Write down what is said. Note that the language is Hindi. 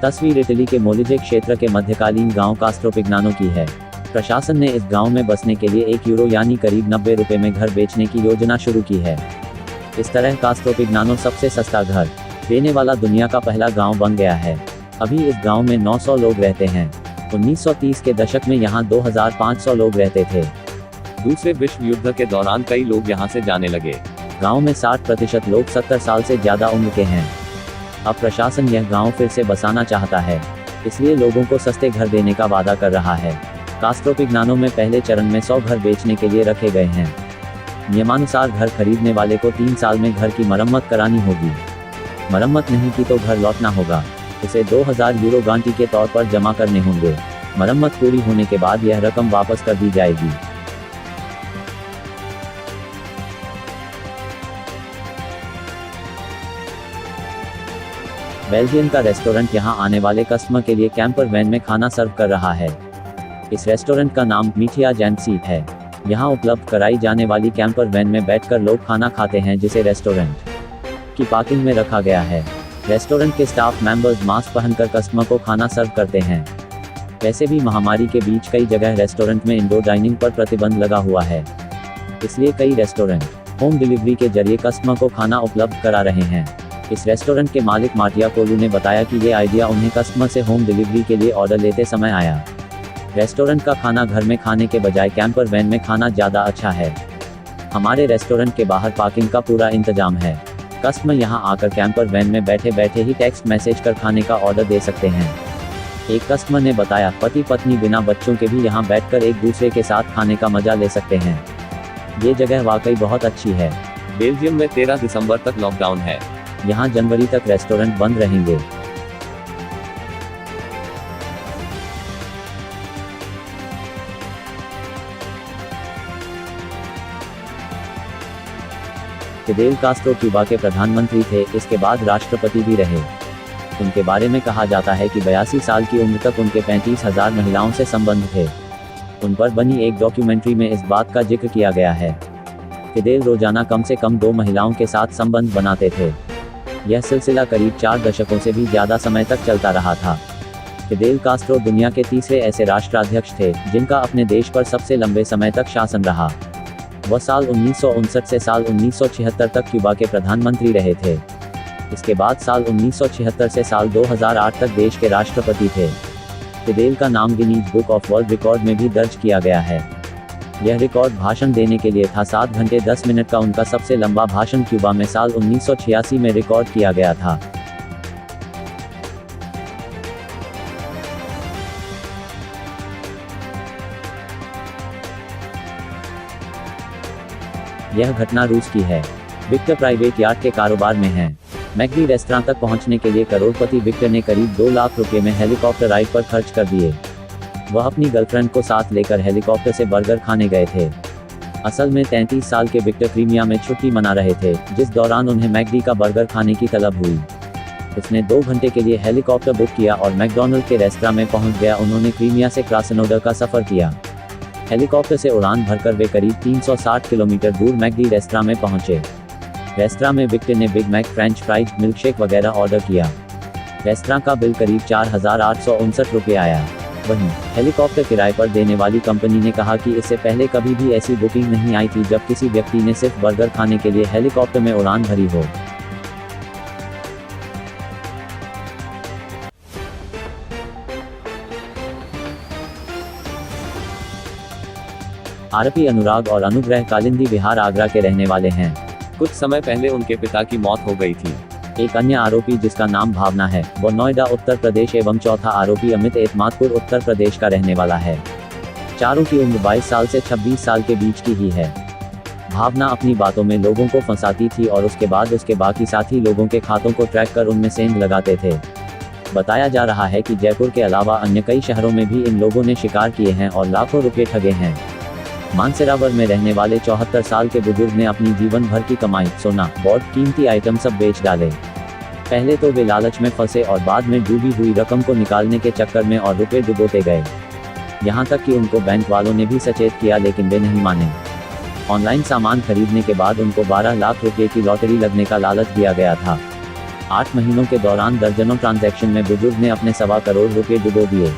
तस्वीर इटली के मोलिजे क्षेत्र के मध्यकालीन गांव कास्ट्रोपिग्नानो की है। प्रशासन ने इस गांव में बसने के लिए €1 यानी करीब 90 रुपये में घर बेचने की योजना शुरू की है। इस तरह कास्ट्रोपिग्नानो सबसे सस्ता घर देने वाला दुनिया का पहला गांव बन गया है। अभी इस गांव में 900 लोग रहते हैं। 1930 के दशक में यहाँ 2500 लोग रहते थे। दूसरे विश्व युद्ध के दौरान कई लोग यहाँ से जाने लगे। गांव में 60% लोग 70 साल से ज्यादा उम्र के हैं। अब प्रशासन यह गांव फिर से बसाना चाहता है, इसलिए लोगों को सस्ते घर देने का वादा कर रहा है। कास्ट्रोपिग्नानो में पहले चरण में 100 घर बेचने के लिए रखे गए हैं। नियमानुसार घर खरीदने वाले को 3 साल में घर की मरम्मत करानी होगी। मरम्मत नहीं की तो घर लौटना होगा। उसे €2000 गारंटी के तौर पर जमा करने होंगे। मरम्मत पूरी होने के बाद यह रकम वापस कर दी जाएगी। बेल्जियम का रेस्टोरेंट यहां आने वाले कस्टमर के लिए कैंपर वैन में खाना सर्व कर रहा है। इस रेस्टोरेंट का नाम मीठिया जैंसी है। यहां उपलब्ध कराई जाने वाली कैंपर वैन में बैठकर लोग खाना खाते हैं, जिसे रेस्टोरेंट की पार्किंग में रखा गया है। रेस्टोरेंट के स्टाफ मेंबर्स मास्क पहनकर कस्टमर को खाना सर्व करते हैं। वैसे भी महामारी के बीच कई जगह रेस्टोरेंट में इंडोर डाइनिंग पर प्रतिबंध लगा हुआ है, इसलिए कई रेस्टोरेंट होम डिलीवरी के जरिए कस्टमर को खाना उपलब्ध करा रहे हैं। इस रेस्टोरेंट के मालिक मार्टिया कोलू ने बताया कि ये आइडिया उन्हें कस्टमर से होम डिलीवरी के लिए ऑर्डर लेते समय आया। रेस्टोरेंट का खाना घर में खाने के बजाय कैंपर वैन में खाना ज़्यादा अच्छा है। हमारे रेस्टोरेंट के बाहर पार्किंग का पूरा इंतजाम है। कस्टमर यहां आकर कैंपर वैन में बैठे बैठे ही टेक्स्ट मैसेज कर खाने का ऑर्डर दे सकते हैं। एक कस्टमर ने बताया, पति पत्नी बिना बच्चों के भी यहां बैठकर एक दूसरे के साथ खाने का मजा ले सकते हैं। ये जगह वाकई बहुत अच्छी है। बेल्जियम में 13 दिसंबर तक लॉकडाउन है। यहाँ जनवरी तक रेस्टोरेंट बंद रहेंगे। फिदेल कास्ट्रो क्यूबा के प्रधानमंत्री थे, इसके बाद राष्ट्रपति भी रहे। उनके बारे में कहा जाता है कि 82 साल की उम्र तक उनके 35,000 महिलाओं से संबंध थे। उन पर बनी एक डॉक्यूमेंट्री में इस बात का जिक्र किया गया है। फिदेल रोजाना कम से कम 2 महिलाओं के साथ संबंध बनाते थे। यह सिलसिला करीब 4 दशकों से भी ज्यादा समय तक चलता रहा था। फिदेल कास्ट्रो दुनिया के तीसरे ऐसे राष्ट्राध्यक्ष थे जिनका अपने देश पर सबसे लंबे समय तक शासन रहा। वह साल 1959 से साल 1976 तक क्यूबा के प्रधानमंत्री रहे थे। इसके बाद साल 1976 से साल 2008 तक देश के राष्ट्रपति थे। फिदेल का नाम Guinness book of world record में भी दर्ज किया गया है। यह रिकॉर्ड भाषण देने के लिए था। 7 घंटे 10 मिनट का उनका सबसे लंबा भाषण क्यूबा में साल 1986 में रिकॉर्ड किया गया था। यह घटना रूस की है। विक्टर प्राइवेट याट के कारोबार में है। मैकडी रेस्तरां तक पहुंचने के लिए करोड़पति विक्टर ने करीब 2 लाख रुपए में हेलीकॉप्टर राइड पर खर्च कर दिए। वह अपनी गर्लफ्रेंड को साथ लेकर हेलीकॉप्टर से बर्गर खाने गए थे। असल में 33 साल के विक्टर क्रीमिया में छुट्टी मना रहे थे, जिस दौरान उन्हें मैकडी का बर्गर खाने की तलब हुई। उसने 2 घंटे के लिए हेलीकॉप्टर बुक किया और मैकडॉनल्ड के रेस्तरां में पहुंच गया। उन्होंने क्रीमिया से क्रासनोडर का सफर किया। हेलीकॉप्टर से उड़ान भरकर वे करीब 360 किलोमीटर दूर मैकडी रेस्तरां में पहुंचे। रेस्तरां में विक्टर ने Big Mac, French fries, milkshake वगैरह ऑर्डर किया। रेस्तरां का बिल करीब 4,859 रुपये आया। वहीं हेलीकॉप्टर किराए पर देने वाली कंपनी ने कहा कि इससे पहले कभी भी ऐसी बुकिंग नहीं आई थी जब किसी व्यक्ति ने सिर्फ बर्गर खाने के लिए हेलीकॉप्टर में उड़ान भरी हो। आरोपी अनुराग और अनुग्रह कालिंदी बिहार आगरा के रहने वाले हैं। कुछ समय पहले उनके पिता की मौत हो गई थी। एक अन्य आरोपी जिसका नाम भावना है, वो नोएडा उत्तर प्रदेश एवं चौथा आरोपी अमित एतमादपुर उत्तर प्रदेश का रहने वाला है। चारों की उम्र 22 साल से 26 साल के बीच की ही है। भावना अपनी बातों में लोगों को फंसाती थी और उसके बाद उसके बाकी साथी लोगों के खातों को ट्रैक कर उनमें सेंध लगाते थे। बताया जा रहा है कि जयपुर के अलावा अन्य कई शहरों में भी इन लोगों ने शिकार किए हैं और लाखों रुपए ठगे हैं। मानसरोवर में रहने वाले 74 साल के बुजुर्ग ने अपनी जीवन भर की कमाई, सोना, बोर्ड, कीमती आइटम सब बेच डाले। पहले तो वे लालच में फंसे और बाद में डूबी हुई रकम को निकालने के चक्कर में और रुपए डुबोते गए। यहाँ तक कि उनको बैंक वालों ने भी सचेत किया, लेकिन वे नहीं माने। ऑनलाइन सामान खरीदने के बाद उनको 12 लाख रुपए की लॉटरी लगने का लालच दिया गया था। 8 महीनों के दौरान दर्जनों ट्रांजैक्शन में बुजुर्ग ने अपने 1.25 करोड़ रुपए डुबो दिए।